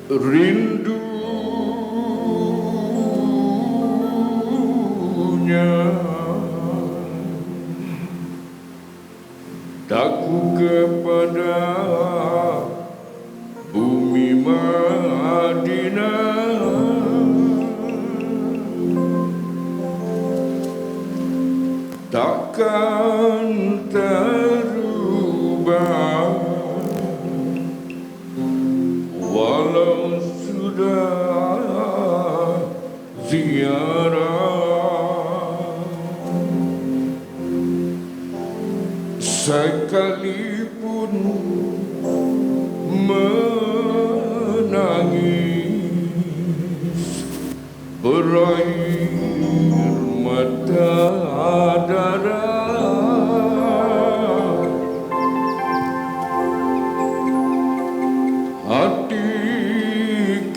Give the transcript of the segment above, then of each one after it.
rindunya takku kepada bumi Madinah, takkan terubah walau sudah ziarah. Sekalipun menangis berair mata darah, hati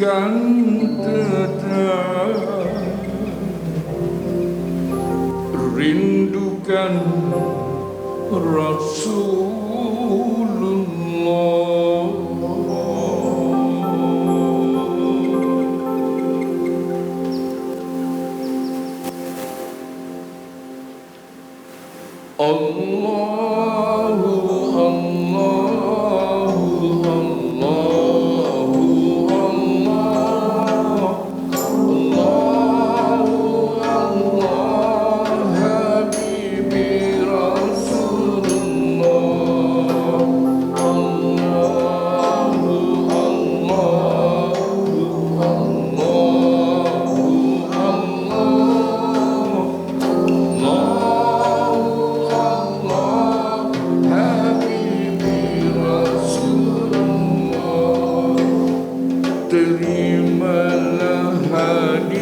kan tetap rindukan Rasulullah. Allahu Allahu Allahu Allahu Allah Habibi Rasulullah. Allahu terimalah hadiah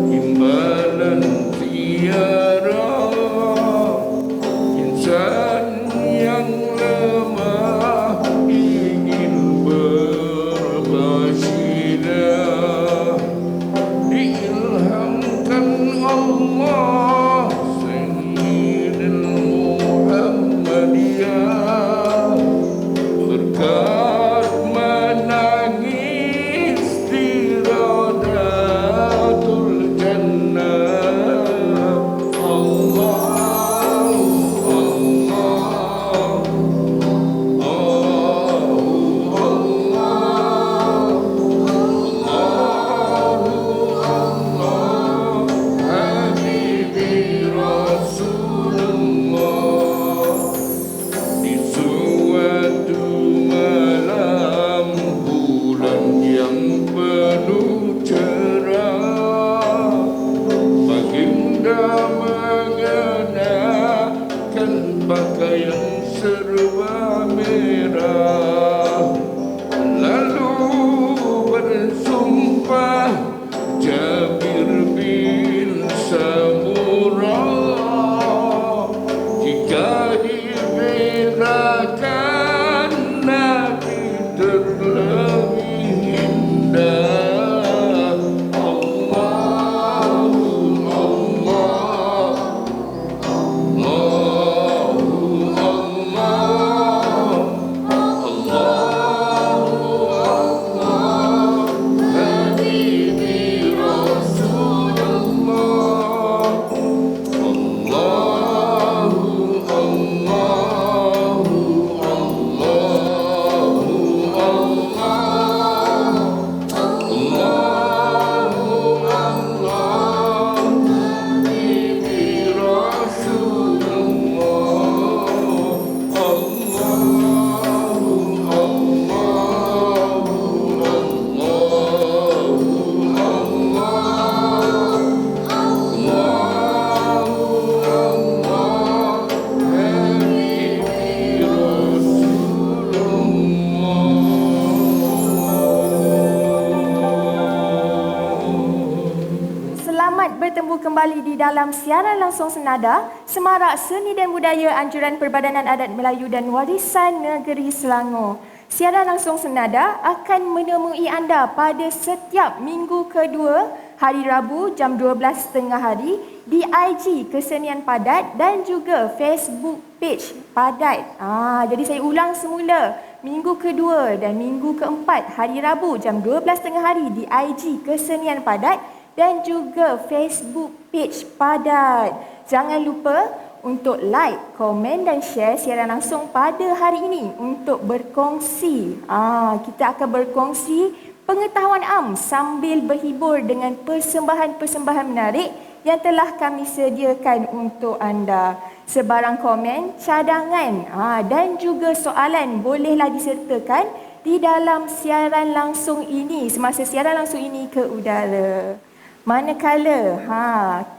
imbalan ziarah insan yang lemah ingin berbasirah, diilhamkan Allah Sayyidil Muhammadiyah berkat menangis di Raudatul Jannah. Allahu Allah Allahu Allah Habibi Rasulullah. Di suatu malam bulan yang penuh cerah, baginda mengenakan pakaian serba merah, lalu bersumpah Jabir bin Samurah, jika diberikan Nabi terlebih indah. Allahu Allah Allahu Allah Allahu Allah Habibi Rasulullah. Allahu Allahu Allahu Allahu Habibi Rasulullah. Allahu Selamat bertemu kembali di dalam siaran langsung senada Semarak Seni dan Budaya Anjuran Perbadanan Adat Melayu dan Warisan Negeri Selangor. Siaran langsung senada akan menemui anda pada setiap minggu kedua hari Rabu jam 12.30 hari di IG Kesenian Padat dan juga Facebook page Padat. Jadi saya ulang semula. minggu kedua dan minggu keempat hari Rabu jam 12 tengah hari di IG Kesenian Padat dan juga Facebook page Padat. Jangan lupa untuk like, komen dan share siaran langsung pada hari ini untuk berkongsi. Kita akan berkongsi pengetahuan am sambil berhibur dengan persembahan-persembahan menarik yang telah kami sediakan untuk anda. Sebarang komen, cadangan dan juga soalan bolehlah disertakan di dalam siaran langsung ini, semasa siaran langsung ini ke udara. Manakala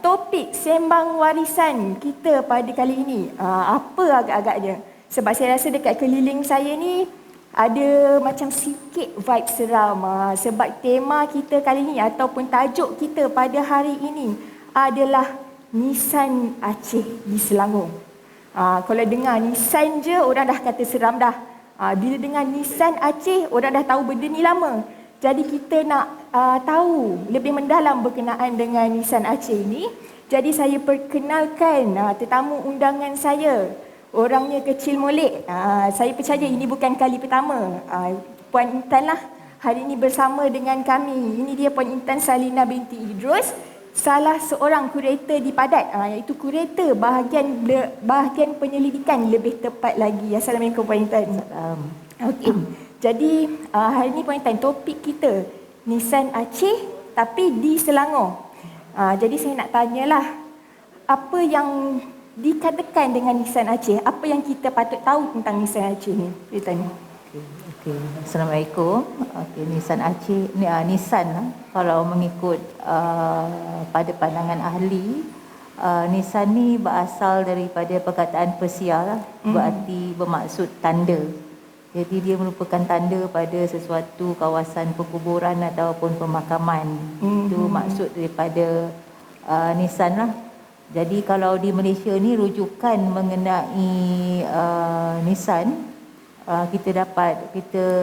topik sembang warisan kita pada kali ini, apa agak-agaknya? Sebab saya rasa dekat keliling saya ni ada macam sikit vibe seram. Sebab tema kita kali ini ataupun tajuk kita pada hari ini adalah Nisan Aceh di Selangor. Kalau dengar Nisan je orang dah kata seram dah. Bila dengar Nisan Aceh orang dah tahu benda ni lama. Jadi kita nak tahu lebih mendalam berkenaan dengan Nisan Aceh ni. Jadi saya perkenalkan tetamu undangan saya. Orangnya kecil molek. Saya percaya ini bukan kali pertama. Puan Intan lah hari ini bersama dengan kami. Ini dia Puan Intan Salina binti Idrus, salah seorang kurator di Padat, iaitu kurator bahagian penyelidikan lebih tepat lagi. Assalamualaikum Puan Intan. Okey. Jadi hari ini Puan Intan topik kita Nisan Aceh tapi di Selangor. Jadi saya nak tanyalah apa yang dikatakan dengan Nisan Aceh, apa yang kita patut tahu tentang Nisan Aceh ni? Kita tanya. Okey. Assalamualaikum. Okey, Nisan Aceh ni Nisan kalau mengikut pada pandangan ahli, Nisan ni berasal daripada perkataan Persia berarti bermaksud tanda. Jadi dia merupakan tanda pada sesuatu kawasan perkuburan ataupun pemakaman. Itu maksud daripada Nisan lah. Jadi kalau di Malaysia ni rujukan mengenai Nisan, kita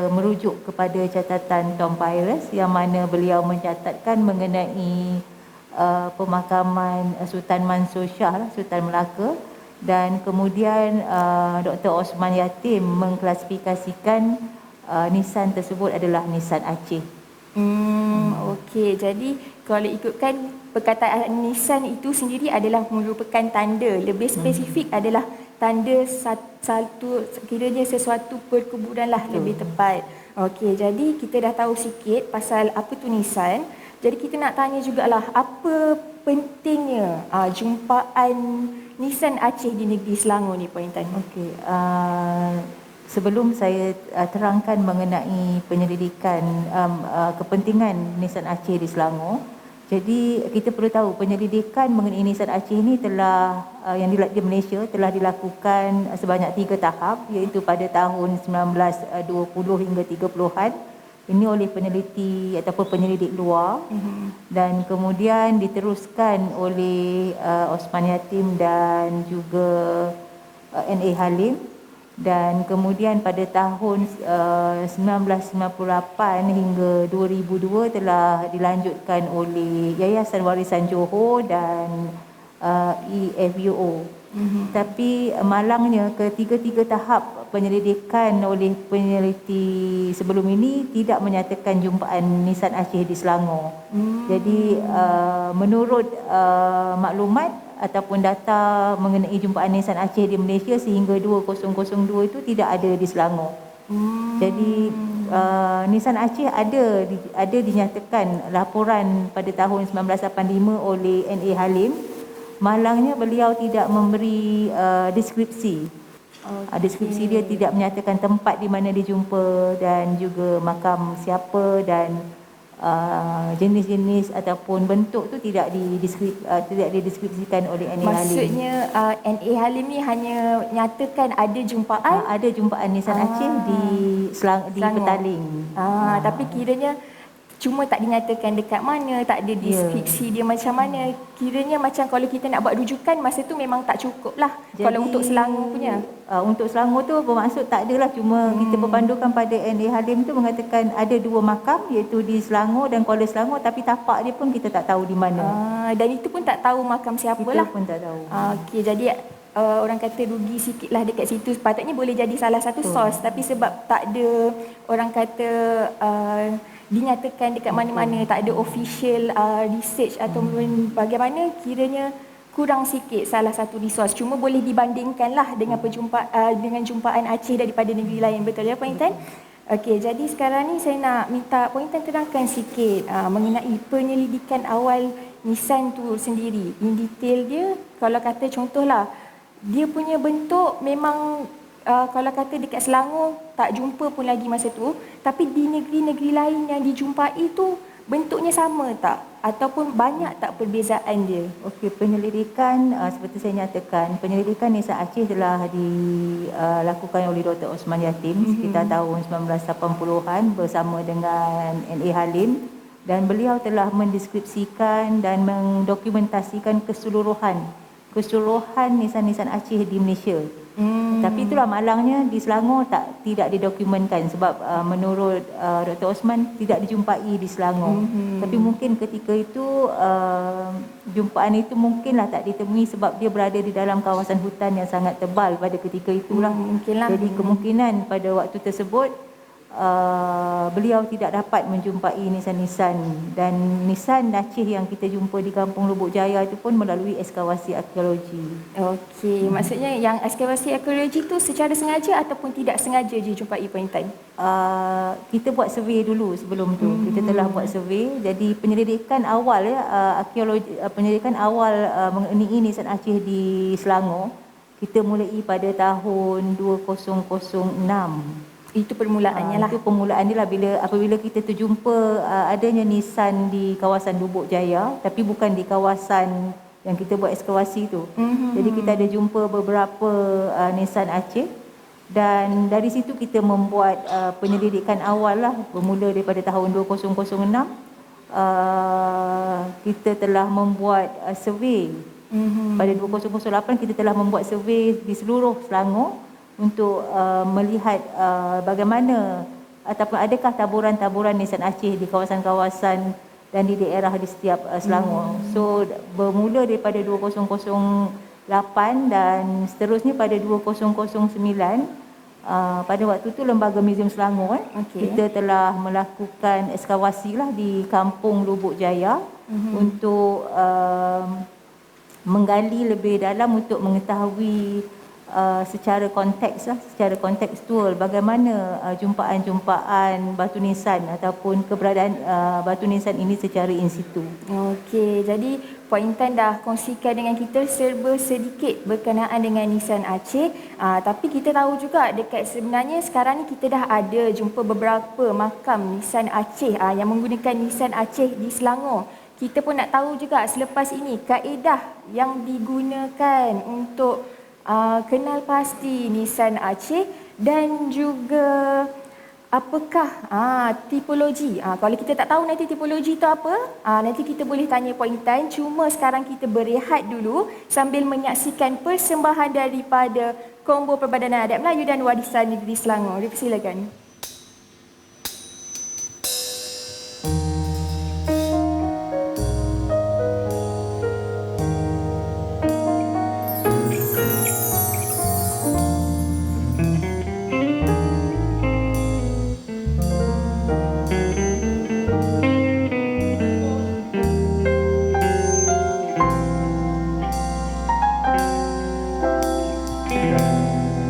merujuk kepada catatan Tom Pires yang mana beliau mencatatkan mengenai pemakaman Sultan Mansur Shah, Sultan Melaka, dan kemudian Dr. Osman Yatim mengklasifikasikan Nisan tersebut adalah Nisan Aceh. Okey, jadi kalau ikutkan perkataan Nisan itu sendiri adalah merupakan tanda, lebih spesifik adalah tanda satu kiranya sesuatu perkuburan lah lebih tepat. Okey, jadi kita dah tahu sikit pasal apa tu Nisan. Jadi kita nak tanya jugalah apa pentingnya jumpaan Nisan Aceh di negeri Selangor ni Puan Intan. Okey, sebelum saya terangkan mengenai penyelidikan kepentingan Nisan Aceh di Selangor, jadi kita perlu tahu penyelidikan mengenai Nisan Aceh ini telah yang di Malaysia telah dilakukan sebanyak 3 tahap, iaitu pada tahun 1920 hingga 30-an. Ini oleh peneliti ataupun penyelidik luar, dan kemudian diteruskan oleh Osman Yatim dan juga N.A. Halim, dan kemudian pada tahun 1998 hingga 2002 telah dilanjutkan oleh Yayasan Warisan Johor dan EFUO. Tapi malangnya ketiga-tiga tahap penyelidikan oleh peneliti sebelum ini tidak menyatakan jumpaan Nisan Aceh di Selangor. Jadi menurut maklumat ataupun data mengenai jumpaan Nisan Aceh di Malaysia sehingga 2002 itu tidak ada di Selangor. Jadi Nisan Aceh ada dinyatakan laporan pada tahun 1985 oleh N.A. Halim. Malangnya beliau tidak memberi deskripsi. Deskripsi dia tidak menyatakan tempat di mana dijumpa dan juga makam siapa, dan jenis-jenis ataupun bentuk tu tidak dideskripsikan oleh N.A. Halim. Maksudnya N.A. Halim ni hanya nyatakan ada jumpaan Nisan Aceh di Petaling. Tapi kiranya cuma tak dinyatakan dekat mana, tak ada deskripsi dia macam mana. Kiranya macam kalau kita nak buat rujukan masa tu memang tak cukup lah. Jadi, kalau untuk Selangor punya. Untuk Selangor tu bermaksud tak adalah, cuma kita berpandukan pada N.A. Halim tu mengatakan ada 2 makam, iaitu di Selangor dan Kuala Selangor, tapi tapak dia pun kita tak tahu di mana. Dan itu pun tak tahu makam siapa lah. Kita pun tak tahu. Okey, jadi orang kata rugi sikit lah dekat situ. Sepatutnya boleh jadi salah satu source, tapi sebab tak ada orang kata dinyatakan dekat mana-mana, tak ada official research ataupun bagaimana, kiranya kurang sikit salah satu resource. Cuma boleh dibandingkan lah dengan dengan jumpaan Aceh daripada negeri lain. Betul ya Puan Intan? Okey, jadi sekarang ni saya nak minta Puan Intan terangkan sikit mengenai penyelidikan awal nisan tu sendiri. In detail dia, kalau kata contohlah, dia punya bentuk memang kalau kata dekat Selangor tak jumpa pun lagi masa tu, tapi di negeri-negeri lain yang dijumpai tu bentuknya sama tak? Ataupun banyak tak perbezaan dia? Okey, penyelidikan seperti saya nyatakan, penyelidikan nisan Aceh telah dilakukan oleh Dr. Osman Yatim sekitar tahun 1980-an bersama dengan N.A. Halim, dan beliau telah mendeskripsikan dan mendokumentasikan keseluruhan nisan-nisan Aceh di Malaysia. Tapi itulah malangnya di Selangor tidak didokumentkan sebab menurut Dr. Osman tidak dijumpai di Selangor. Tapi mungkin ketika itu jumpaan itu mungkinlah tak ditemui sebab dia berada di dalam kawasan hutan yang sangat tebal pada ketika itulah. Mungkinlah. Jadi kemungkinan pada waktu tersebut beliau tidak dapat menjumpai nisan-nisan, dan nisan Aceh yang kita jumpa di Kampung Lubuk Jaya itu pun melalui ekskavasi arkeologi. Okey, maksudnya yang ekskavasi arkeologi tu secara sengaja ataupun tidak sengaja dijumpai Puan Intan? Kita buat survey dulu sebelum tu. Kita telah buat survey. Jadi penyelidikan awal penyelidikan awal mengenai nisan Aceh di Selangor kita mulai pada tahun 2006. Itu permulaannya lah. Itu permulaan dia lah apabila kita terjumpa adanya nisan di kawasan Lubuk Jaya, tapi bukan di kawasan yang kita buat ekskavasi tu. Jadi kita ada jumpa beberapa nisan Aceh, dan dari situ kita membuat penyelidikan awal lah, bermula daripada tahun 2006. Kita telah membuat survey. Pada 2008 kita telah membuat survey di seluruh Selangor untuk melihat bagaimana ataupun adakah taburan-taburan nisan Aceh di kawasan-kawasan dan di daerah di setiap Selangor. So bermula daripada 2008 dan seterusnya pada 2009, pada waktu tu Lembaga Muzium Selangor kita telah melakukan ekskavasi lah di Kampung Lubuk Jaya untuk menggali lebih dalam untuk mengetahui secara kontekstual bagaimana jumpaan-jumpaan batu nisan ataupun keberadaan batu nisan ini secara in situ. Okey, jadi Puan Intan dah kongsikan dengan kita serba sedikit berkenaan dengan nisan Aceh. Tapi kita tahu juga sebenarnya sekarang ni kita dah ada jumpa beberapa makam nisan Aceh yang menggunakan nisan Aceh di Selangor. Kita pun nak tahu juga selepas ini kaedah yang digunakan untuk kenal pasti nisan Aceh, dan juga apakah tipologi. Kalau kita tak tahu nanti tipologi itu apa, nanti kita boleh tanya Puan Intan. Cuma sekarang kita berehat dulu sambil menyaksikan persembahan daripada Kombo Perbadanan Adat Melayu dan Warisan Negeri Selangor. Dipersilakan.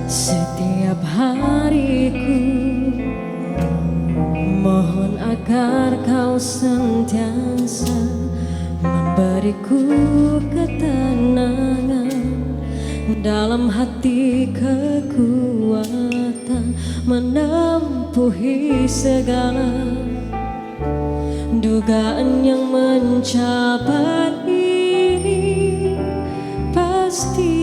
Setiap hariku mohon agar kau sentiasa memberiku ketenangan dalam hati, kekuatan menempuhi segala dugaan yang mencapai ini. Pasti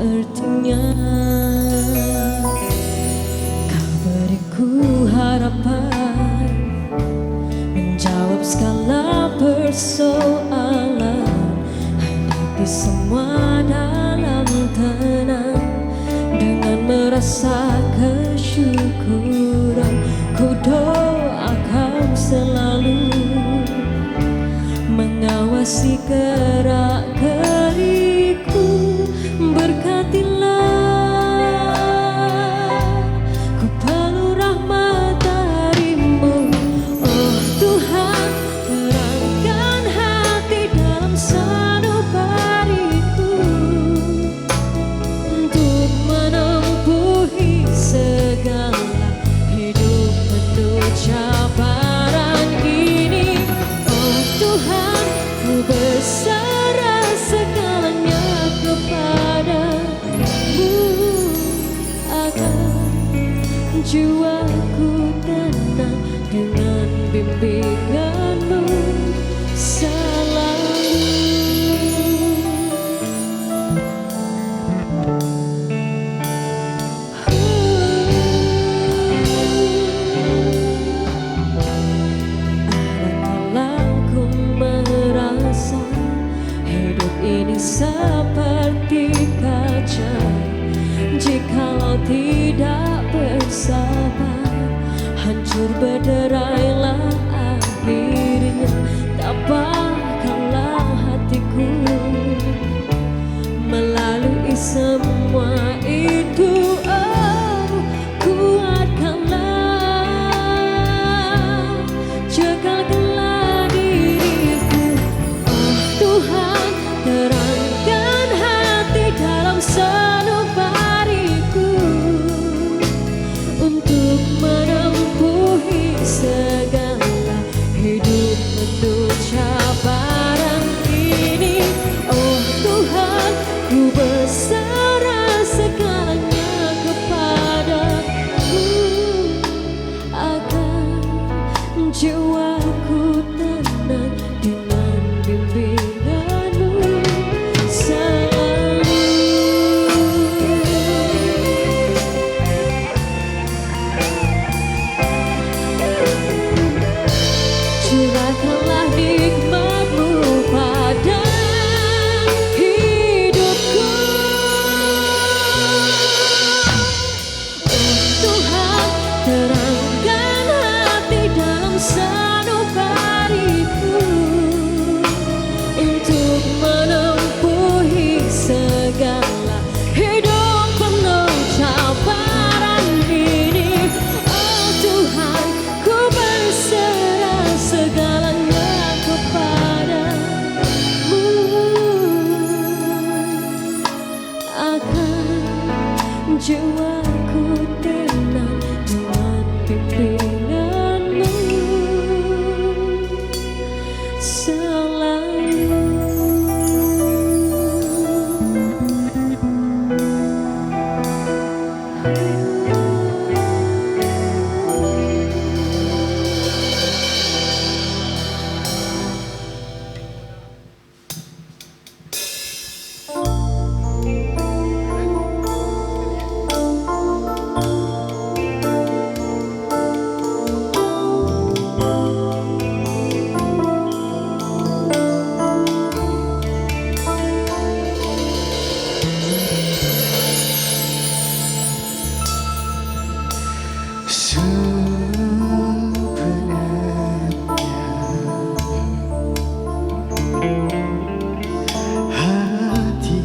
artinya kau beriku harapan menjawab segala persoalan, hadapi semua dalam tenang dengan merasa kesyukuran. Ku doakan selalu mengawasi gerak jiwaku tenang dengan bimbinganmu selalu. Ini seperti kaca, jikalau tidak bersabar, hancur berderailah akhirnya. Tabahkanlah hatiku melalui semua itu. Oh, kuatkanlah, cekalkanlah diriku. Oh Tuhan, terangkan hati dalam sanubariku untuk menempuhi segala hidup penuh cabaran ini. Oh Tuhan, ku berserah segalanya kepadamu agar jiwaku tenang dengan bimbinganmu selalu. Curahkanlah nikmat-Mu pada hidupku. Oh Tuhan, terangkan hati dalam sanubariku untuk menempuhi segala hidup penuh cabaran ini. Oh Tuhan, ku berserah segalanya kepadamu agar jiwaku tenang dengan bimbinganmu selalu. Hati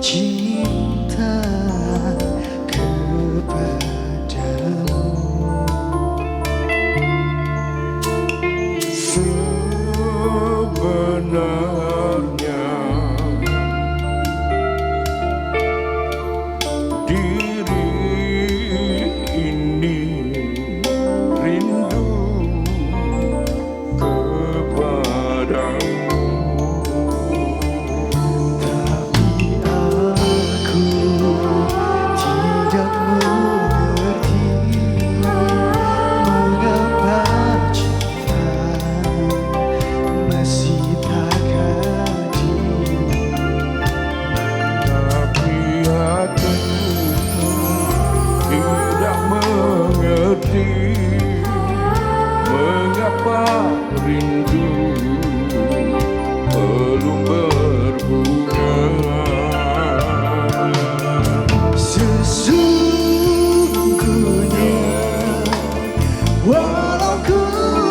cinta kepadamu, sebenarnya diri ini rindu kepadamu. tapi aku tidak mengerti mengapa cinta masih tak hadir. Tapi hatiku tidak mengerti mengapa rindu belum berbunga. Sesungguhnya walau ku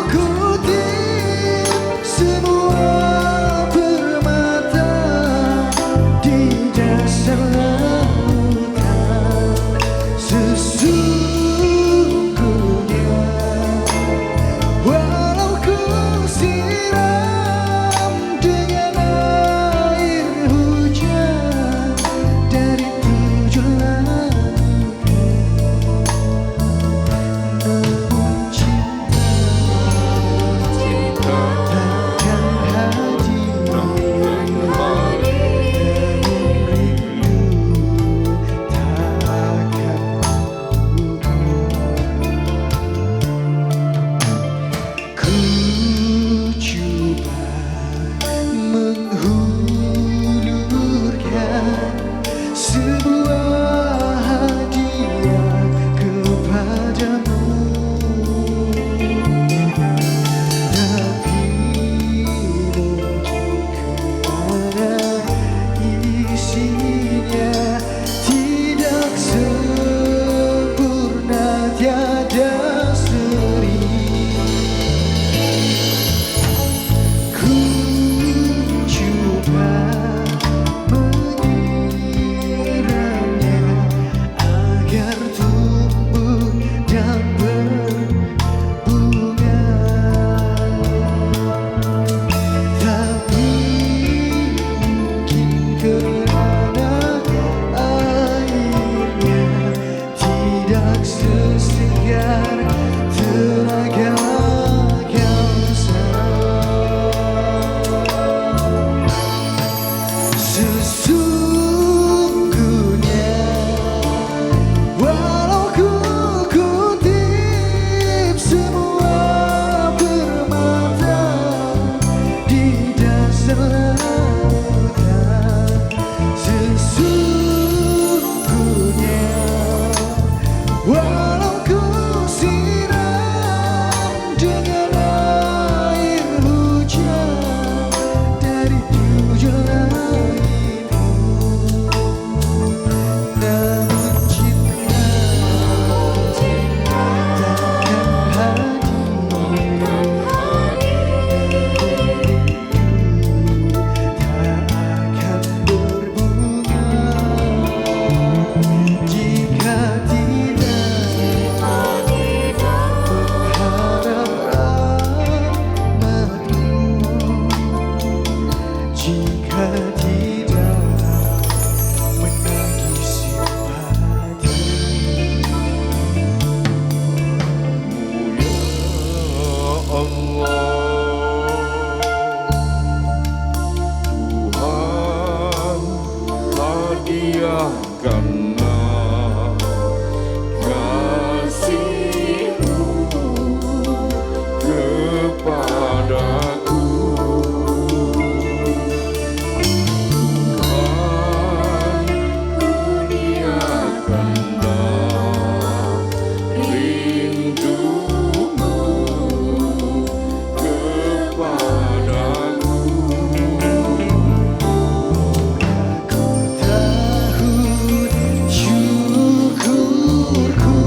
kutip semua permata di dasar lautan, sesungguhnya walau ku siram dengan air bersinar tenaga kamsa. Sesungguhnya walau ku kutip semua permata di dasar lautan, sesungguhnya walau ku siram dengan air hujan dari tujuh langitmu, namun cinta takkan hadir, tak akan berbunga jika tidak harap rahmatmu, jika tidak menagih simpati. Ya Allah, Tuhan hadiahkanlah kasih-Mu kepadaku. Tuhan kurniakanlah rindu-Mu kepadaku. Tahu syukurku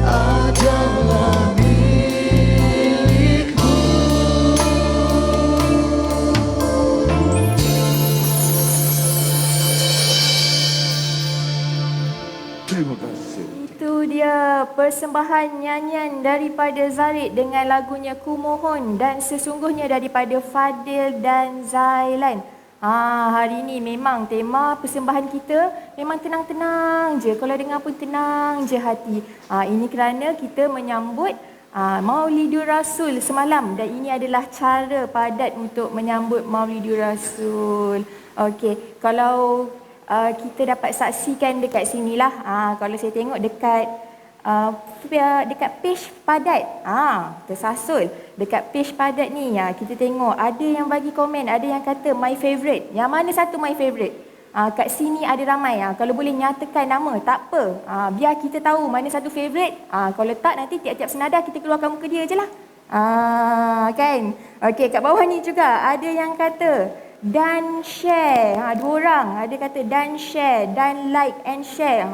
adalah milik-Mu. Terima kasih. Itu dia persembahan nyanyian daripada Zarid dengan lagunya Kumohon dan sesungguhnya daripada Fadil dan Zailan. Hari ini memang tema persembahan kita memang tenang-tenang je. Kalau dengar pun tenang je hati. Ini kerana kita menyambut Maulidur Rasul semalam dan ini adalah cara padat untuk menyambut Maulidur Rasul. Okey, kalau kita dapat saksikan dekat sinilah. Kalau saya tengok dekat dekat page padat, tersasul dekat page padat ni, kita tengok ada yang bagi komen, ada yang kata my favourite. Yang mana satu my favourite? Kat sini ada ramai. Kalau boleh nyatakan nama, tak apa. Biar kita tahu mana satu favourite. Kalau tak, nanti tiap-tiap senada kita keluarkan muka dia je lah. Kan? Okey, kat bawah ni juga ada yang kata dan share. Dua orang ada kata dan share, dan like and share.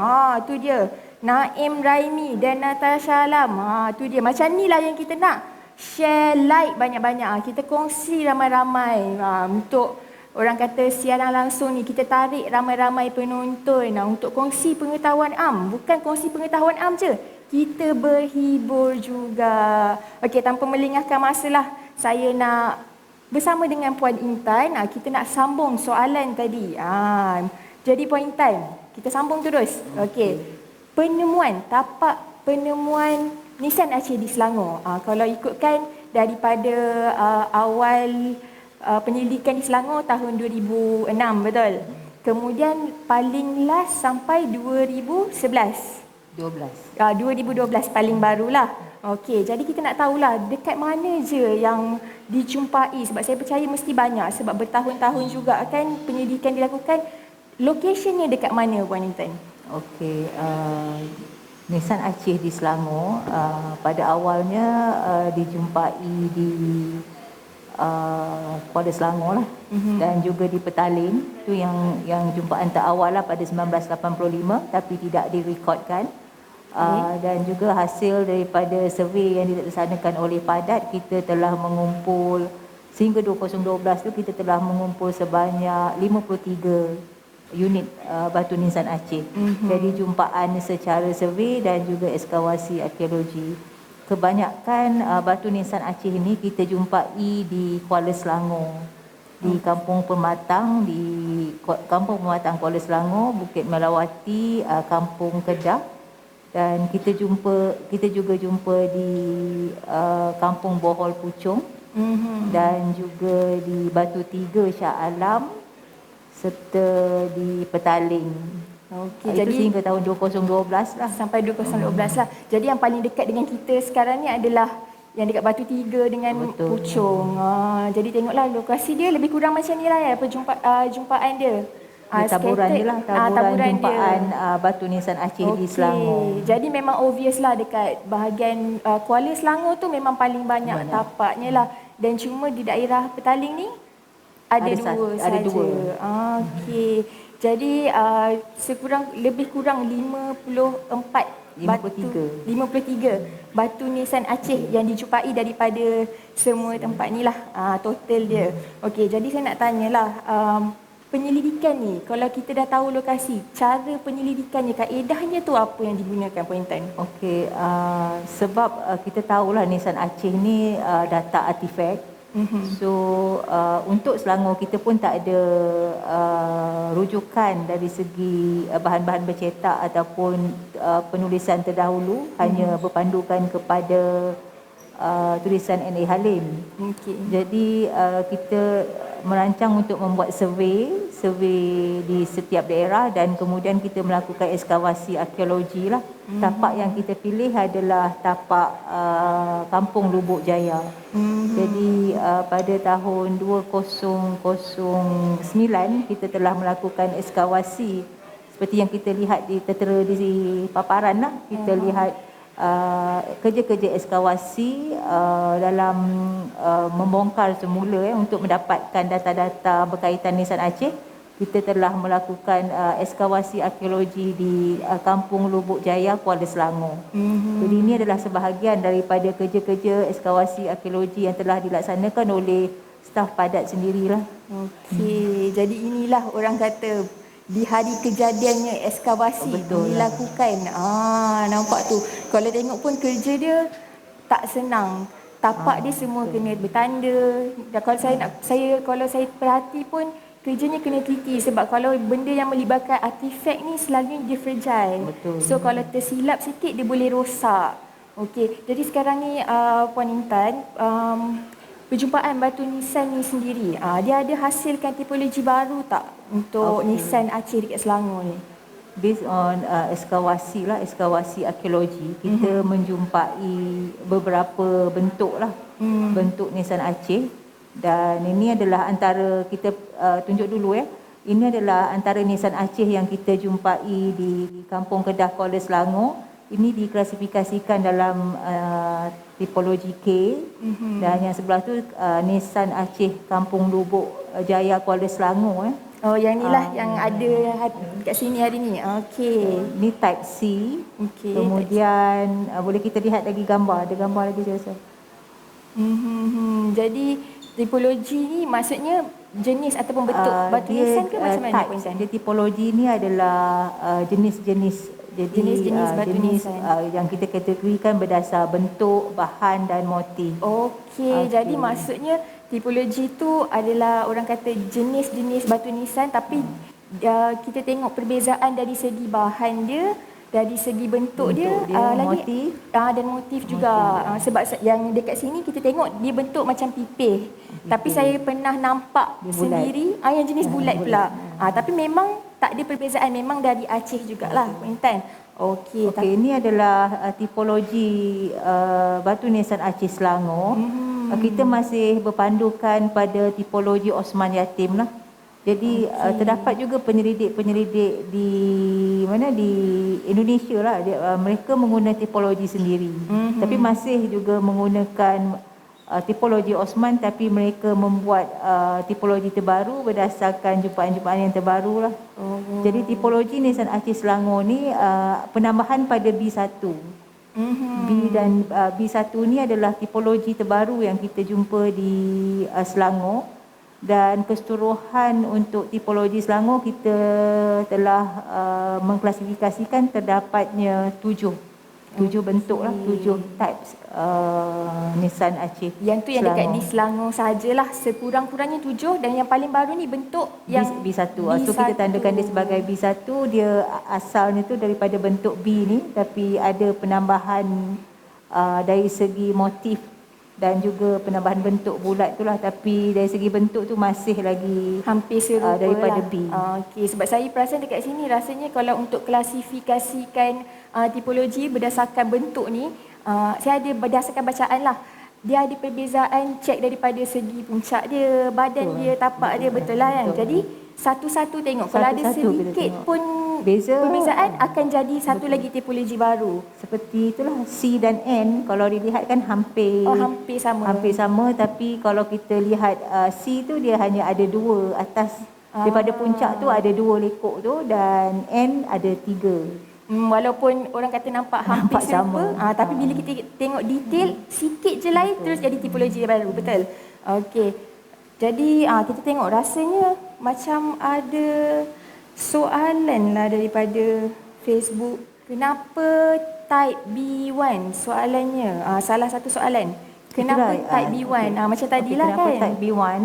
Tu dia. Naim Raimi dan Natasha Alam. Tu dia. Macam ni lah yang kita nak. Share, like banyak-banyak. Kita kongsi ramai-ramai. Untuk orang kata siaran langsung ni, kita tarik ramai-ramai penonton untuk kongsi pengetahuan am. Bukan kongsi pengetahuan am je. Kita berhibur juga. Okey, tanpa melengahkan masa lah, saya nak bersama dengan Puan Intan, kita nak sambung soalan tadi. Jadi Puan Intan, kita sambung terus. Okey. Penemuan, tapak penemuan Nisan Aceh di Selangor. Kalau ikutkan daripada awal penyelidikan di Selangor tahun 2006, betul? Kemudian paling last sampai 2011. 2012 paling barulah. Okey, jadi kita nak tahulah dekat mana je yang dijumpai, sebab saya percaya mesti banyak sebab bertahun-tahun juga kan penyelidikan dilakukan. Locationnya dekat mana Puan Intan? Okey, Nisan Aceh di Selangor pada awalnya dijumpai di Kuala Selangor lah, dan juga di Petaling. Itu yang jumpaan terawal lah pada 1985 tapi tidak direkodkan. Dan juga hasil daripada survey yang dilaksanakan oleh Padat, kita telah mengumpul sehingga 2012 tu kita telah mengumpul sebanyak 53 unit batu nisan Aceh. Jadi jumpaan secara survey dan juga ekskavasi arkeologi. Kebanyakan batu nisan Aceh ini kita jumpai di Kuala Selangor, di Kampung Pematang, Kuala Selangor, Bukit Melawati, Kampung Kedah Dan kita juga jumpa di Kampung Bohol Puchong dan juga di Batu Tiga Shah Alam serta di Petaling. Okey, Itu jadi sehingga tahun 2012 lah. sampai 2012 lah. Jadi yang paling dekat dengan kita sekarang ni adalah yang dekat Batu Tiga dengan Betul. Puchong. Jadi tengoklah lokasi dia lebih kurang macam ni lah ya jumpaan dia. Taburan dia lah, taburan jumpaan dia. Batu Nisan Aceh di Selangor. Jadi memang obvious lah dekat bahagian Kuala Selangor tu memang paling banyak tapaknya lah. Dan cuma di daerah Petaling ni ada dua saja. Ada dua. Okey. Jadi lebih kurang 53 batu nisan Aceh yang dijumpai daripada semua tempat ni lah, total dia. Okey, jadi saya nak tanyalah, penyelidikan ni, kalau kita dah tahu lokasi, cara penyelidikannya, kaedahnya tu apa yang digunakan Puan Intan? Okey, sebab kita tahulah Nisan Aceh ni data artifak. So untuk Selangor kita pun tak ada rujukan dari segi bahan-bahan bercetak ataupun penulisan terdahulu, hanya berpandukan kepada tulisan N.A. Halim. Okey. Jadi kita merancang untuk membuat survey di setiap daerah dan kemudian kita melakukan ekskavasi arkeologi lah. Tapak yang kita pilih adalah tapak Kampung Lubuk Jaya. Jadi pada tahun 2009 kita telah melakukan ekskavasi seperti yang kita lihat tertera di paparan lah. Kita lihat kerja-kerja ekskavasi dalam membongkar semula untuk mendapatkan data-data berkaitan Nisan Aceh. Kita telah melakukan ekskavasi arkeologi di Kampung Lubuk Jaya, Kuala Selangor. Jadi ini adalah sebahagian daripada kerja-kerja ekskavasi arkeologi yang telah dilaksanakan oleh staf padat sendirilah. Okey, jadi inilah orang kata di hari kejadiannya ekskavasi dilakukan. Nampak tu. Kalau tengok pun kerja dia tak senang. Tapak dia semua kena bertanda. Dan kalau saya perhati pun kerjanya kena teliti sebab kalau benda yang melibatkan artifak ni selalunya dia fragile. So kalau tersilap sikit dia boleh rosak. Okey, jadi sekarang ni Puan Intan, perjumpaan batu nisan ni sendiri, dia ada hasilkan tipologi baru tak untuk nisan Aceh dekat Selangor ni? Based on ekskavasi arkeologi, kita menjumpai beberapa bentuk lah, bentuk nisan Aceh. Dan ini adalah antara, kita tunjuk dulu ya. Ini adalah antara nisan Aceh yang kita jumpai di Kampung Kedah, Kuala Selangor. Ini diklasifikasikan dalam tipologi K. Dan yang sebelah tu nisan Aceh Kampung Lubuk Jaya, Kuala Selangor. Oh, yang inilah yang ada kat sini hari ni. Okey. Ini type C. Okey. Kemudian boleh kita lihat lagi gambar. Ada gambar lagi saya rasa. Jadi tipologi ni maksudnya jenis ataupun bentuk batu nisan ke macam mana Puan Intan? Dia tipologi ni adalah jenis-jenis. Jadi jenis-jenis batu nisan yang kita kategorikan berdasar bentuk, bahan dan motif. Okey, jadi maksudnya tipologi tu adalah orang kata jenis-jenis batu nisan, tapi kita tengok perbezaan dari segi bahan dia, dari segi bentuk dia lagi motif. Dan motif juga. Sebab yang dekat sini kita tengok dia bentuk macam pipih. Tapi saya pernah nampak sendiri yang jenis bulat pula. Tapi memang tak ada perbezaan, memang dari Aceh jugalah Puan Intan. Okey, ini adalah tipologi batu nisan Aceh Selangor. Kita masih berpandukan pada tipologi Osman Yatim lah. Jadi terdapat juga penyelidik-penyelidik di Indonesia lah. Mereka menggunakan tipologi sendiri. Tapi masih juga menggunakan tipologi Osman, tapi mereka membuat tipologi terbaru berdasarkan jumpaan-jumpaan yang terbaru lah. Jadi tipologi nisan Aceh Selangor ni penambahan pada B1. B1 ni adalah tipologi terbaru yang kita jumpa di Selangor. Dan keseluruhan untuk tipologi Selangor kita telah mengklasifikasikan terdapatnya 7 7 bentuk lah, 7 types nisan Aceh. Yang tu yang dekat Selangor. di Selangor sajalah, sekurang-kurangnya 7, dan yang paling baru ni bentuk yang B1. So kita tandakan dia sebagai B1, dia asalnya tu daripada bentuk B ni, tapi ada penambahan dari segi motif dan juga penambahan bentuk bulat tu lah, tapi dari segi bentuk tu masih lagi hampir serupa daripada lah. B. Okey, sebab saya perasan dekat sini rasanya kalau untuk klasifikasikan tipologi berdasarkan bentuk ni, saya ada berdasarkan bacaan lah. Dia ada perbezaan cek daripada segi puncak dia, badan dia, tapak dia, betul lah kan? Betul. Jadi satu-satu tengok. Kalau ada Satu-satu kita sedikit tengok. pun perbezaan akan jadi satu lagi tipologi baru. Seperti itulah C dan N, kalau dilihat kan hampir Hampir sama. hampir sama, tapi kalau kita lihat C tu dia hanya ada 2 atas, daripada puncak tu ada 2 lekuk tu, dan N ada 3. Walaupun orang kata nampak hampir Nampak serupa, sama. tapi bila kita tengok detail sikit je lain, terus jadi tipologi baru, betul? Okey. Jadi kita tengok rasanya macam ada soalan lah daripada Facebook. Kenapa type B1 soalannya? Salah satu soalan. Kenapa Itulah, type B1? Macam tadilah kenapa kan? type B1?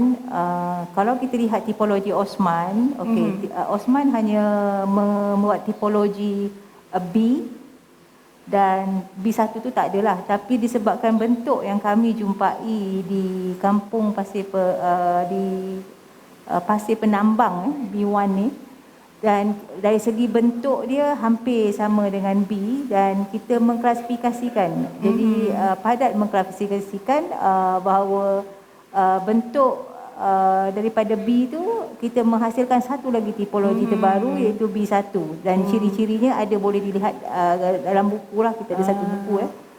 Kalau kita lihat tipologi Osman, Osman hanya membuat tipologi B, dan B1 tu tak adalah, tapi disebabkan bentuk yang kami jumpai di kampung Pasir Penambang B1 ni, dan dari segi bentuk dia hampir sama dengan B, dan kita mengklasifikasikan. Jadi Padat mengklasifikasikan bahawa bentuk daripada B tu kita menghasilkan satu lagi tipologi terbaru, iaitu B1, dan ciri-cirinya ada boleh dilihat dalam buku lah. Kita ada satu buku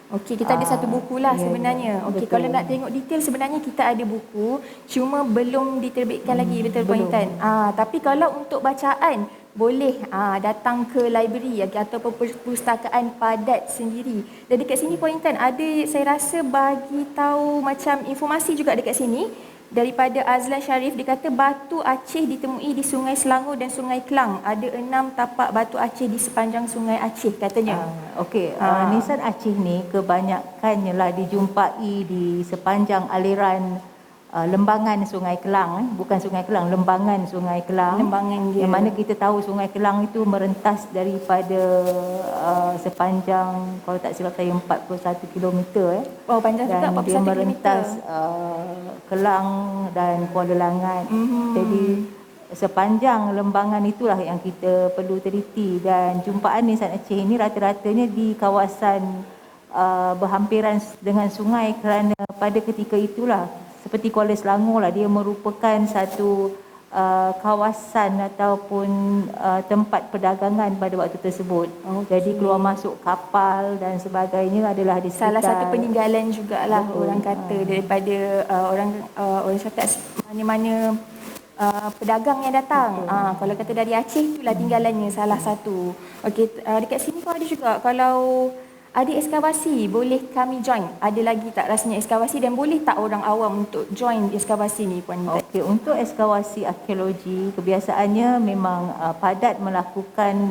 Okey, kita ada satu buku lah sebenarnya. Okey, betul. kalau nak tengok detail sebenarnya kita ada buku, cuma belum diterbitkan lagi, betul Puan Intan. Tapi kalau untuk bacaan boleh datang ke library ataupun perpustakaan Padat sendiri. Dan dekat sini Puan Intan ada, saya rasa bagi tahu macam informasi juga dekat sini daripada Azlan Sharif. Dia kata batu Aceh ditemui di Sungai Selangor dan Sungai Kelang. Ada 6 tapak batu Aceh di sepanjang Sungai Aceh katanya. Nisan Aceh ni kebanyakannya lah dijumpai di sepanjang aliran lembangan Sungai Kelang, bukan Sungai Kelang, lembangan Sungai Kelang. Lembangan dia. Yang mana kita tahu Sungai Kelang itu merentas daripada sepanjang, kalau tak silap saya, 41 km Oh, panjang juga, dan 41 dia km. merentas Kelang dan Kuala Langat. Jadi sepanjang lembangan itulah yang kita perlu teliti, dan jumpaan nisan Aceh ini rata-ratanya di kawasan berhampiran dengan sungai, kerana pada ketika itulah seperti Kuala Selangor lah, dia merupakan satu kawasan ataupun tempat perdagangan pada waktu tersebut. Jadi keluar masuk kapal dan sebagainya adalah di sekitar. Salah satu peninggalan jugalah orang kata daripada orang cakap mana-mana pedagang yang datang. Kalau kata dari Aceh, itulah tinggalannya salah satu. Okey, dekat sini pun ada juga, kalau ada ekskavasi boleh kami join. Ada lagi tak rasanya ekskavasi, dan boleh tak orang awam untuk join ekskavasi ni Puan Intan? Okey, untuk ekskavasi arkeologi kebiasaannya memang Padat melakukan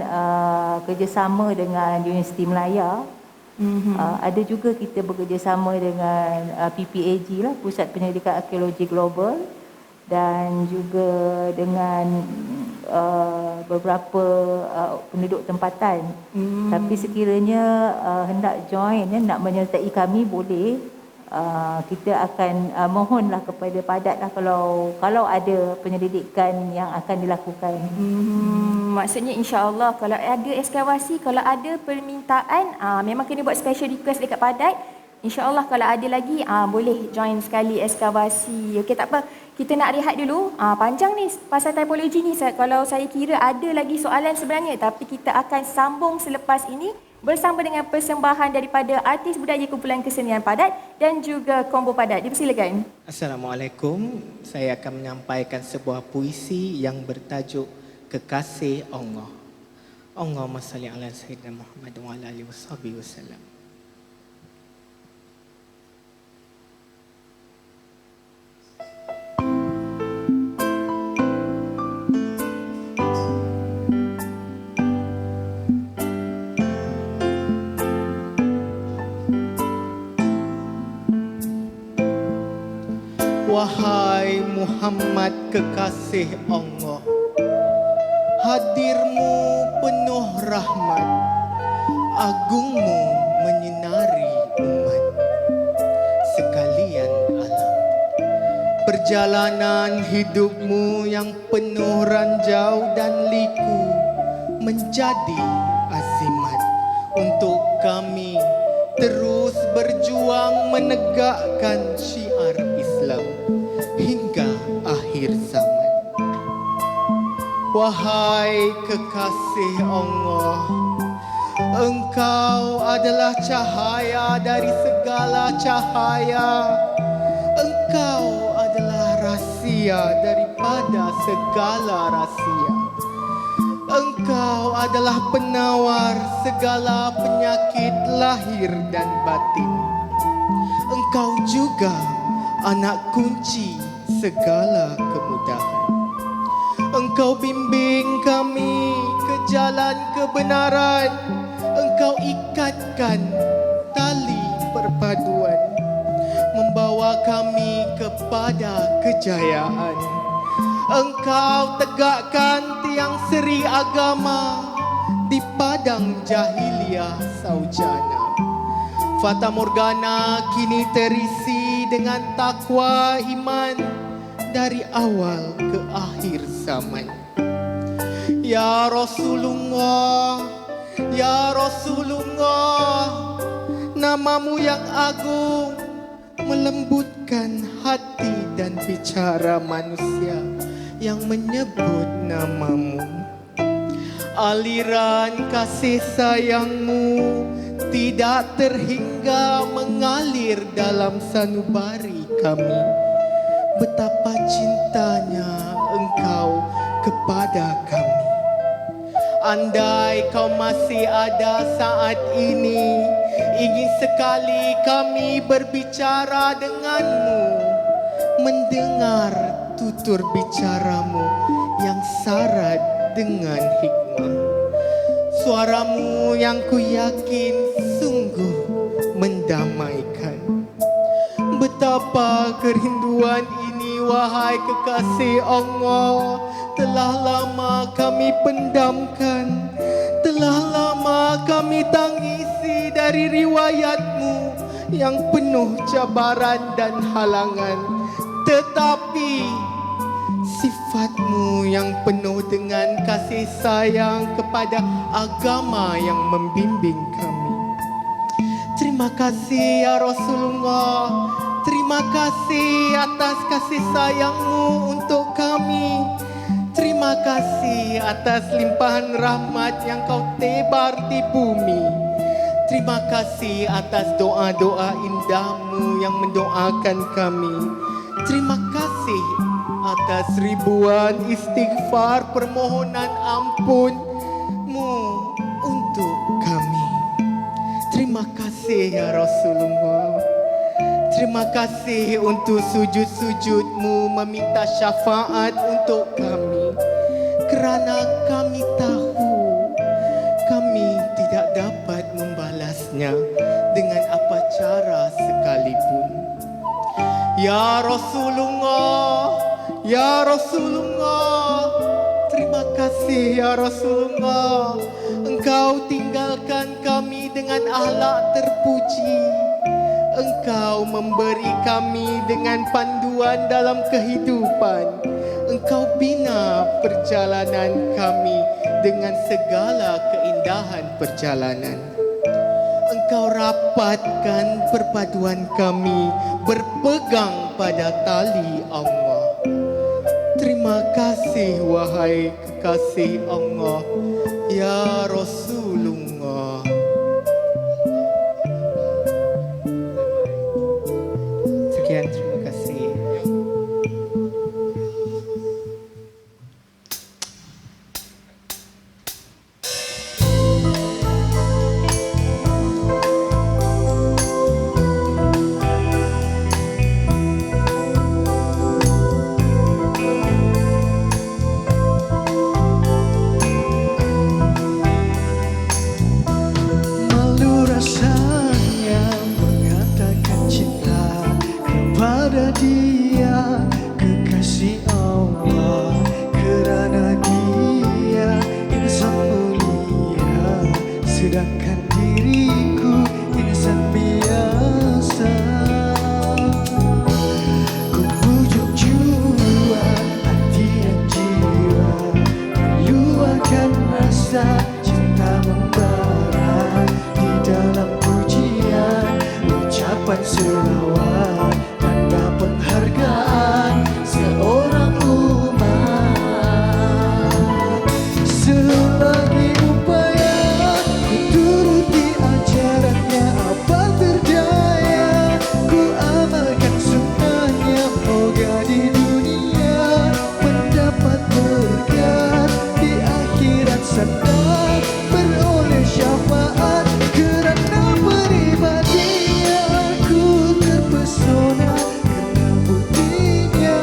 kerjasama dengan Universiti Melaya. Ada juga kita bekerjasama dengan PPAG lah, Pusat Penyelidikan Arkeologi Global, dan juga dengan beberapa penduduk tempatan. Tapi sekiranya hendak join, nak menyertai kami, boleh. Kita akan mohonlah kepada Padat lah kalau ada penyelidikan yang akan dilakukan. Maksudnya insya-Allah kalau ada ekskavasi, kalau ada permintaan, memang kena buat special request dekat Padat. InsyaAllah kalau ada lagi, boleh join sekali ekskavasi. Okey, tak apa. Kita nak rehat dulu. Panjang ni pasal typologi ni. Kalau saya kira ada lagi soalan sebenarnya. Tapi kita akan sambung selepas ini bersama dengan persembahan daripada artis budaya kumpulan kesenian Padat dan juga Kombo Padat. Dipersilakan. Assalamualaikum. Saya akan menyampaikan sebuah puisi yang bertajuk Kekasih Allah. Allahumma salli ala Sayyidina Muhammad wa ala alihi wasallam. Wahai Muhammad kekasih Allah, hadirmu penuh rahmat, agungmu menyinari umat sekalian alam. Perjalanan hidupmu yang penuh ranjau dan liku menjadi azimat untuk kami terus berjuang menegakkan syiar Islam hingga akhir zaman. Wahai kekasih Allah, Engkau adalah cahaya dari segala cahaya. Engkau adalah rahsia daripada segala rahsia. Engkau adalah penawar segala penyakit lahir dan batin. Engkau juga anak kunci segala kemudahan. Engkau bimbing kami ke jalan kebenaran. Engkau ikatkan tali perpaduan, membawa kami kepada kejayaan. Engkau tegakkan tiang seri agama di padang jahiliyah saujana. Fata Morgana kini terisi dengan takwa iman dari awal ke akhir zaman. Ya Rasulullah, ya Rasulullah, namamu yang agung melembutkan hati dan bicara manusia yang menyebut namamu. Aliran kasih sayangmu tidak terhingga mengalir dalam sanubari kami. Betapa cintanya Engkau kepada kami. Andai kau masih ada saat ini, ingin sekali kami berbicara denganmu, mendengar tutur bicaramu yang syarat dengan hikmah. Suaramu yang ku yakin sungguh mendamaikan. Betapa kerinduan ini wahai kekasih Allah, telah lama kami pendamkan, telah lama kami tangisi dari riwayatmu yang penuh cabaran dan halangan. Tetapi sifatmu yang penuh dengan kasih sayang kepada agama yang membimbing kami. Terima kasih ya Rasulullah. Terima kasih atas kasih sayangmu untuk kami. Terima kasih atas limpahan rahmat yang kau tebar di bumi. Terima kasih atas doa-doa indahmu yang mendoakan kami. Terima kasih atas ribuan istighfar permohonan ampunmu untuk kami. Terima kasih ya Rasulullah. Terima kasih untuk sujud-sujudmu meminta syafaat untuk kami. Kerana kami tahu kami tidak dapat membalasnya dengan apa cara sekalipun. Ya Rasulullah, ya Rasulullah, terima kasih ya Rasulullah. Engkau tinggalkan kami dengan akhlak terpuji. Engkau memberi kami dengan panduan dalam kehidupan. Engkau bina perjalanan kami dengan segala keindahan perjalanan. Engkau rapatkan perpaduan kami berpegang pada tali Allah. Terima kasih wahai kekasih Allah, ya Rasulullah. Sekian, terima kasih. selawat tanda penghargaan seorang umat. Selagi upaya ku turuti ajarannya, apa berdaya ku amalkan sunnahnya. Moga di dunia mendapat berkat, di akhirat sana beroleh syafaat. Kerana pribadinya aku terpesona, kerana buktinya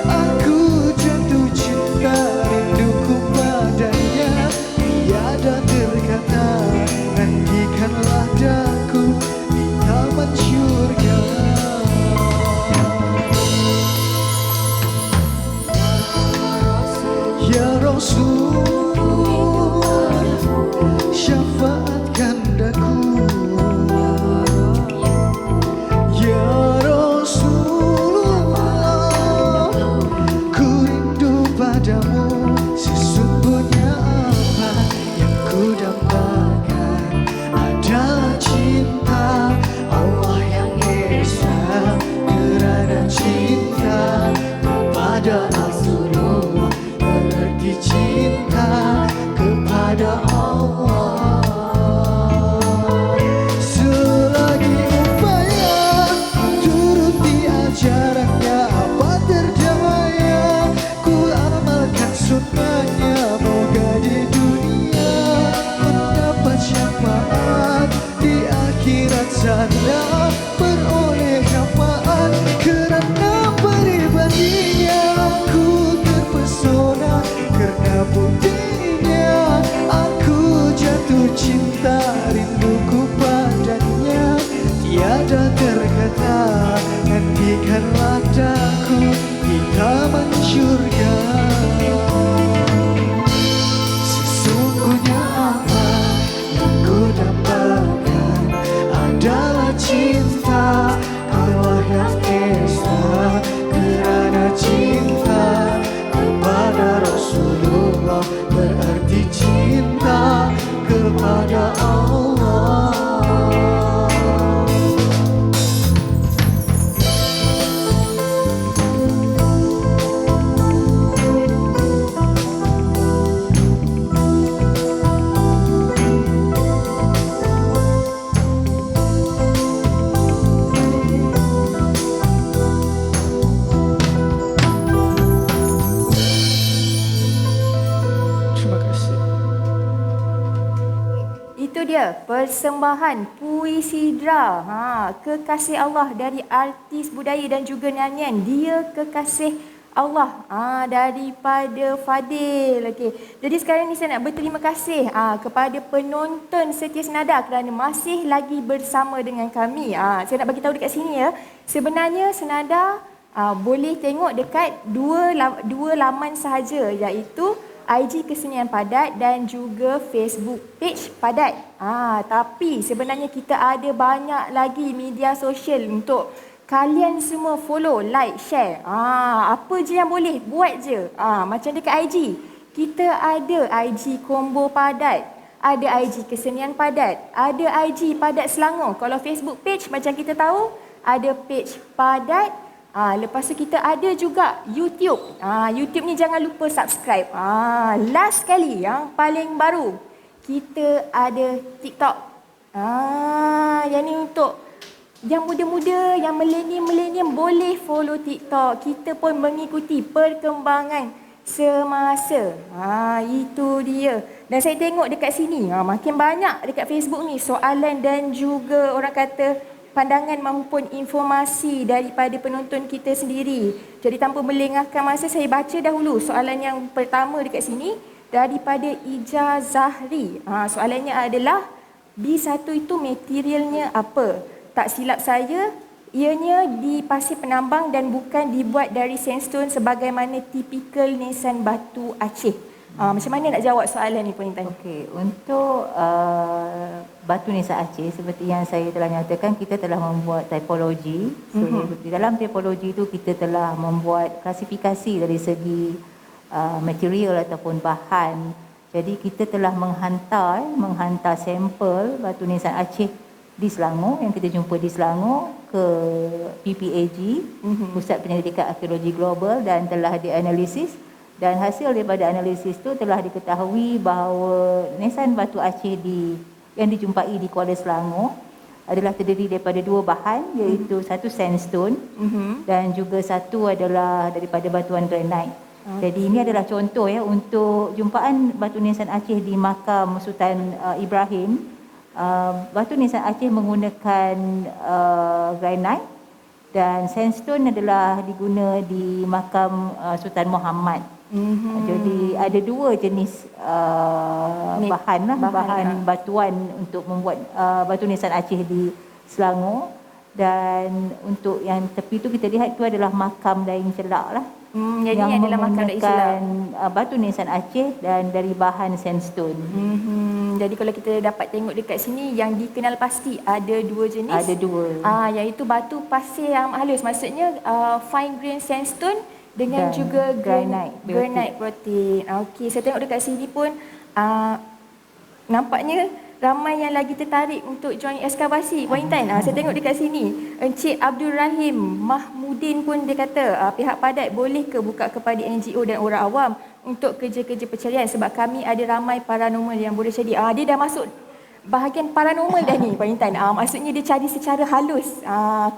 aku jatuh cinta. Rinduku padanya tiada terkata, nantikanlah daku di taman syurga. Ya Rasul, syafaatkan daku. Ya Rasulullah, ku rindu padamu. Sesungguhnya apa yang ku dambakan adalah cinta Allah yang esa. Kerana cinta kepada Rasulullah berarti cinta kepada Allah. Selagi upaya turuti ajarannya, apa terdaya ku amalkan sunnahnya. Moga di dunia mendapat syafaat, di akhirat sana beroleh syafaat. Kerana pribadinya aku terpesona, kerana buktinya aku jatuh cinta. Rinduku padanya tiada terkata, nantikanlah daku di taman syurga. Sesungguhnya apa yang ku dambakan adalah cinta Allah yang esa. Kerana cinta kepada Rasulullah berarti cinta kepada Allah. Terima kasih. Itu dia persembahan puisi Dra, kekasih Allah dari artis budaya dan juga nyanyian. Dia kekasih Allah daripada Fadil. Okey. Jadi sekarang ni saya nak berterima kasih kepada penonton setia Senada kerana masih lagi bersama dengan kami. Saya nak bagi tahu dekat sini ya. Sebenarnya Senada boleh tengok dekat dua laman sahaja, iaitu IG Kesenian Padat dan juga Facebook page Padat. Tapi sebenarnya kita ada banyak lagi media sosial untuk kalian semua follow, like, share. Apa je yang boleh, buat je. Macam dekat IG, kita ada IG Combo Padat, ada IG Kesenian Padat, ada IG Padat Selangor. Kalau Facebook page macam kita tahu, ada page Padat. Lepas tu kita ada juga YouTube. YouTube ni jangan lupa subscribe. Last sekali, yang paling baru, kita ada TikTok. Yang ni untuk yang muda-muda, yang milenium boleh follow TikTok. Kita pun mengikuti perkembangan semasa. Itu dia. Dan saya tengok dekat sini, makin banyak dekat Facebook ni soalan dan juga orang kata pandangan maupun informasi daripada penonton kita sendiri. Jadi tanpa melengahkan masa, saya baca dahulu soalan yang pertama dekat sini daripada Ija Zahri. Soalannya adalah, B1 itu materialnya apa? Tak silap saya, ianya di pasir penambang dan bukan dibuat dari sandstone sebagaimana tipikal nisan batu Aceh. Macam mana nak jawab soalan ni Puan Intan? Okey, untuk batu nisan Aceh, seperti yang saya telah nyatakan, kita telah membuat typologi. So, di dalam typologi itu kita telah membuat klasifikasi dari segi material ataupun bahan. Jadi kita telah menghantar sampel batu nisan Aceh di Selangor, yang kita jumpa di Selangor, ke PPAG, Pusat Penyelidikan Arkeologi Global, dan telah dianalisis, dan hasil daripada analisis itu telah diketahui bahawa nisan batu Aceh yang dijumpai di Kuala Selangor adalah terdiri daripada dua bahan, iaitu satu sandstone dan juga satu adalah daripada batuan granite. Jadi ini adalah contoh ya untuk jumpaan batu nisan Aceh di makam Sultan Ibrahim. Batu nisan Aceh menggunakan granite dan sandstone adalah diguna di makam Sultan Muhammad. Jadi ada dua jenis bahan batuan untuk membuat batu nisan Aceh di Selangor. Dan untuk yang tepi tu kita lihat tu adalah makam Daing Celak lah. Jadi yang ini adalah makam Daing Celak. menggunakan batu nisan Aceh dan dari bahan sandstone. Jadi kalau kita dapat tengok dekat sini, yang dikenal pasti ada dua jenis. Ada dua. Iaitu batu pasir yang halus, maksudnya fine grain sandstone dengan Dan juga granite protein. Okey, saya tengok dekat sini pun nampaknya ramai yang lagi tertarik untuk join ekskavasi. Puan Intan, saya tengok dekat sini Encik Abdul Rahim Mahmudin pun dia kata pihak padat boleh ke buka kepada NGO dan orang awam untuk kerja-kerja pencarian sebab kami ada ramai paranormal yang boleh jadi. Dia dah masuk bahagian paranormal dah ni Puan Intan. Maksudnya dia cari secara halus.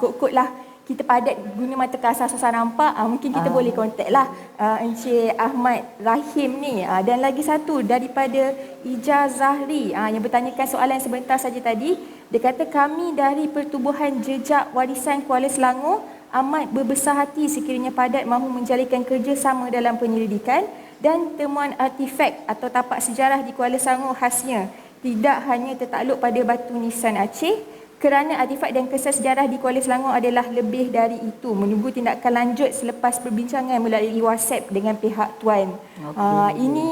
Kod-kod lah kita padat guna mata kasar susah nampak, mungkin kita boleh kontak lah Encik Ahmad Rahim ni. Dan lagi satu daripada Ija Zahri yang bertanyakan soalan sebentar saja tadi. Dia kata kami dari Pertubuhan Jejak Warisan Kuala Selangor amat berbesar hati sekiranya padat mahu menjalinkan kerjasama dalam penyelidikan dan temuan artifak atau tapak sejarah di Kuala Selangor khasnya tidak hanya tertakluk pada batu nisan Aceh, kerana artifak dan kesan sejarah di Kuala Selangor adalah lebih dari itu. Menunggu tindakan lanjut selepas perbincangan melalui WhatsApp dengan pihak tuan. Ini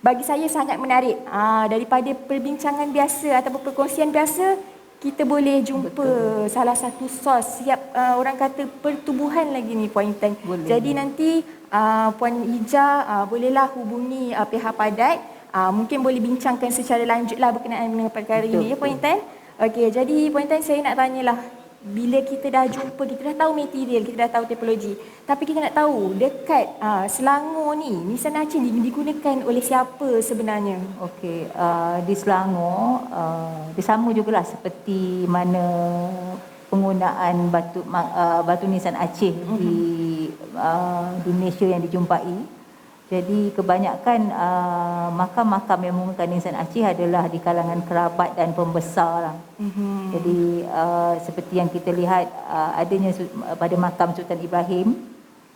bagi saya sangat menarik. Daripada perbincangan biasa ataupun perkongsian biasa, kita boleh jumpa salah satu sos siap orang kata pertubuhan lagi ni Puan Intan. Jadi nanti Puan Ija bolehlah hubungi pihak padat. Mungkin boleh bincangkan secara lanjutlah berkenaan dengan perkara ini ya Puan Intan. Okey, jadi Puan Intan saya nak tanyalah, bila kita dah jumpa, kita dah tahu material, kita dah tahu tipologi, tapi kita nak tahu dekat Selangor ni, nisan Aceh ni digunakan oleh siapa sebenarnya? Okey, di Selangor dia sama jugalah seperti mana penggunaan batu nisan Aceh di Malaysia yang dijumpai. Jadi kebanyakan makam-makam yang menggunakan nisan Aceh adalah di kalangan kerabat dan pembesar lah. Jadi seperti yang kita lihat adanya pada makam Sultan Ibrahim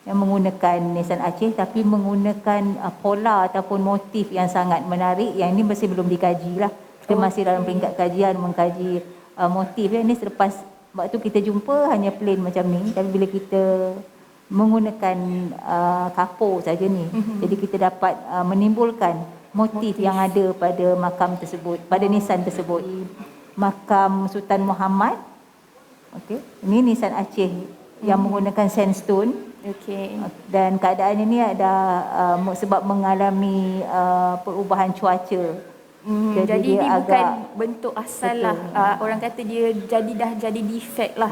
yang menggunakan nisan Aceh tapi menggunakan pola ataupun motif yang sangat menarik. Yang ini masih belum dikaji lah. Kita masih dalam peringkat kajian mengkaji motif. Ini selepas waktu kita jumpa hanya plain macam ni, tapi bila kita menggunakan kapur saja ni, jadi kita dapat menimbulkan motif yang ada pada makam tersebut, pada nisan tersebut. Makam Sultan Muhammad, okey, ini nisan Aceh yang menggunakan sandstone. Okey. Dan keadaan ini ada sebab mengalami perubahan cuaca. Jadi dia dia bukan agak bentuk asal lah. Orang kata dia dah jadi defect lah.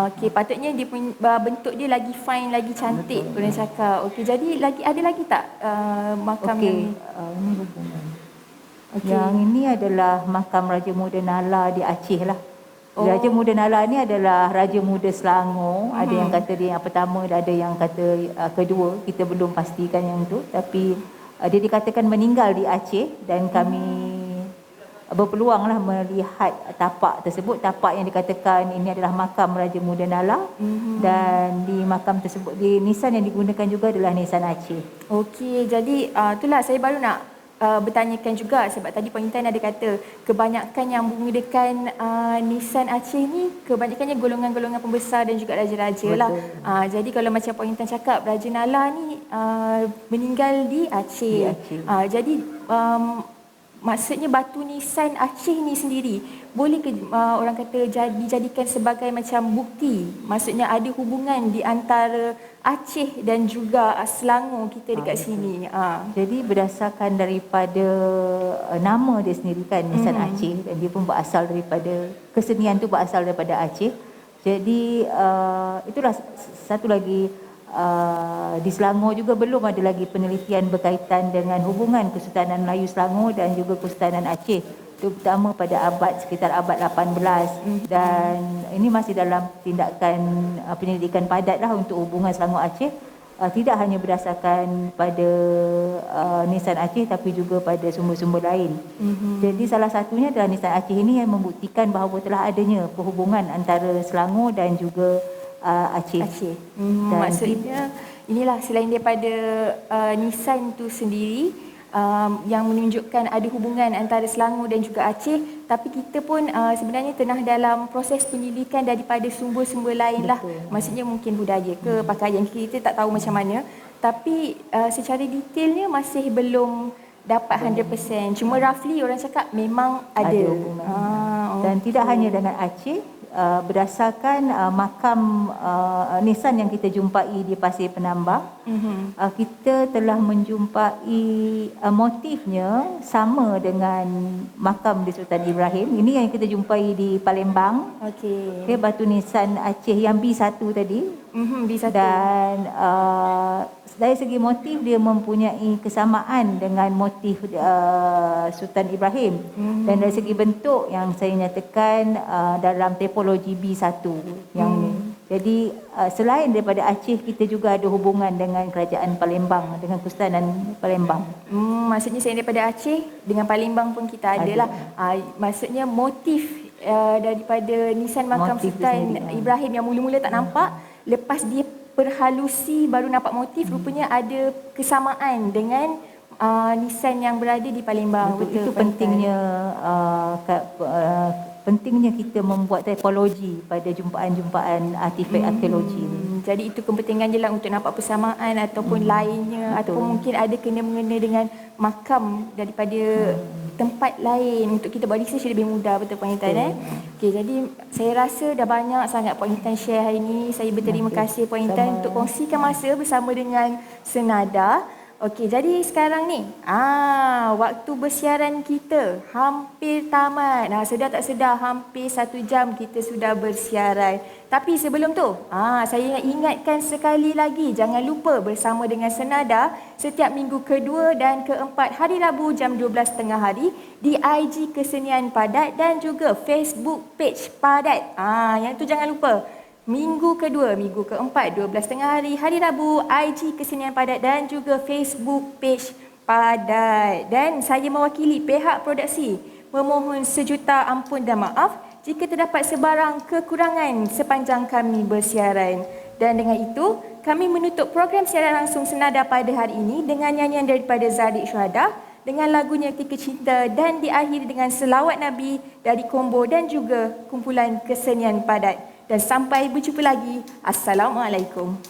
Okey, patutnya dia punya bentuk dia lagi fine, lagi cantik. Boleh cakap. Okey, jadi ada lagi tak makam yang ini hubungan. Yang ini adalah makam Raja Muda Nala di Aceh lah. Raja Muda Nala ni adalah Raja Muda Selangor. Ada yang kata dia yang pertama, ada yang kata kedua. Kita belum pastikan yang tu, tapi dia dikatakan meninggal di Aceh dan kami berpeluanglah melihat tapak tersebut. Tapak yang dikatakan ini adalah makam Raja Muda Nala dan di makam tersebut, di nisan yang digunakan juga adalah nisan Aceh. Okey, jadi itulah saya baru nak bertanyakan juga sebab tadi Puan Intan ada kata kebanyakan yang menggunakan nisan Aceh ni kebanyakannya golongan-golongan pembesar dan juga raja-raja lah. Jadi kalau macam Puan Intan cakap, Raja Nala ni meninggal di Aceh. Jadi Maksudnya batu nisan Aceh ni sendiri boleh ke orang kata dijadikan sebagai macam bukti? Maksudnya ada hubungan di antara Aceh dan juga Selangor kita dekat sini. Jadi berdasarkan daripada nama dia sendiri kan, nisan Aceh, dan dia pun berasal daripada kesenian tu berasal daripada Aceh. Jadi itulah satu lagi. Di Selangor juga belum ada lagi penelitian berkaitan dengan hubungan Kesultanan Melayu Selangor dan juga Kesultanan Aceh, terutama pada sekitar abad 18, dan ini masih dalam tindakan penyelidikan padat lah untuk hubungan Selangor Aceh, tidak hanya berdasarkan pada nisan Aceh tapi juga pada sumber-sumber lain. Jadi salah satunya adalah nisan Aceh ini yang membuktikan bahawa telah adanya perhubungan antara Selangor dan juga Aceh. Maksudnya inilah selain daripada nisan tu sendiri yang menunjukkan ada hubungan antara Selangor dan juga Aceh, tapi kita pun sebenarnya tengah dalam proses penyelidikan daripada sumber-sumber lain lah. Maksudnya mungkin budaya ke pakaian, kita tak tahu macam mana, tapi secara detailnya masih belum dapat 100%. Cuma roughly orang cakap memang ada hubungan. Dan tidak hanya dengan Aceh, berdasarkan makam nisan yang kita jumpai di Pasir Penambang, kita telah menjumpai motifnya sama dengan makam di Sultan Ibrahim. Ini yang kita jumpai di Palembang. Okay, batu nisan Aceh yang B1 tadi. B1. Dan dari segi motif dia mempunyai kesamaan dengan motif Sultan Ibrahim, dan dari segi bentuk yang saya nyatakan dalam tipologi B1 yang ni. Jadi selain daripada Aceh, kita juga ada hubungan dengan kerajaan Palembang, dengan Kesultanan Palembang. Maksudnya selain daripada Aceh, dengan Palembang pun kita ada lah. Maksudnya motif daripada nisan makam Sultan Ibrahim yang mula-mula tak nampak, lepas dia perhalusi baru nampak motif, rupanya ada kesamaan dengan nisan yang berada di Palembang. Betul, itu pentingnya pentingnya kita membuat tipologi pada jumpaan-jumpaan artifak arkeologi ni. Jadi itu kepentingan je lah untuk nampak persamaan ataupun lainnya, ataupun mungkin ada kena-mengena dengan makam daripada tempat lain, untuk kita buat research lebih mudah. Betul Puan Intan? Okey, jadi saya rasa dah banyak sangat Puan Intan share hari ini. Saya berterima kasih Puan Intan untuk kongsikan masa bersama dengan Senada. Okey, jadi sekarang ni waktu bersiaran kita hampir tamat. Sedar tak sedar hampir 1 jam kita sudah bersiaran. Tapi sebelum tu, saya ingatkan sekali lagi, jangan lupa bersama dengan Senada setiap minggu kedua dan keempat hari Rabu jam 12.30 hari di IG Kesenian Padat dan juga Facebook page Padat. Yang tu jangan lupa. Minggu kedua, minggu keempat, 12.30 hari, hari Rabu, IG Kesenian Padat dan juga Facebook page Padat. Dan saya mewakili pihak produksi memohon sejuta ampun dan maaf jika terdapat sebarang kekurangan sepanjang kami bersiaran. Dan dengan itu, kami menutup program siaran langsung Senada pada hari ini dengan nyanyian daripada Zardik Syuhada dengan lagunya Ketika Cinta, dan diakhiri dengan selawat Nabi dari Combo dan juga kumpulan Kesenian Padat. Dan sampai berjumpa lagi. Assalamualaikum.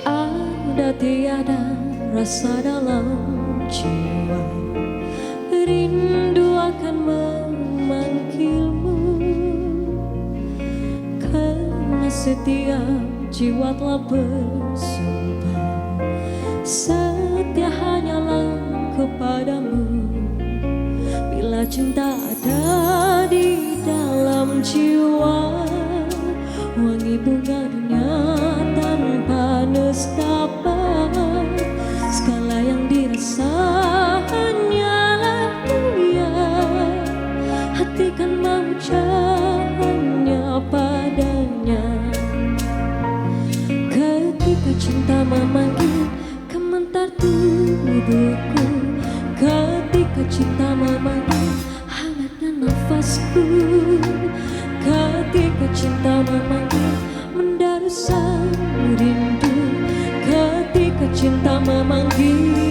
Ada tiada rasa dalam jiwa, rindu akan memanggilmu. Karena setiap jiwa telah bersumpah setia hanyalah kepadamu. Bila cinta ada di dalam jiwa, wangi bunga dunia tanpa nestapa. Segala yang dirasa hanyalah dia, hati kan memucahnya padanya. Ketika cinta memanggil gemetar tubuhku, ketika cinta memanggil hangatnya nafasku, ketika cinta memanggil mendaru sang rindu, ketika cinta memanggil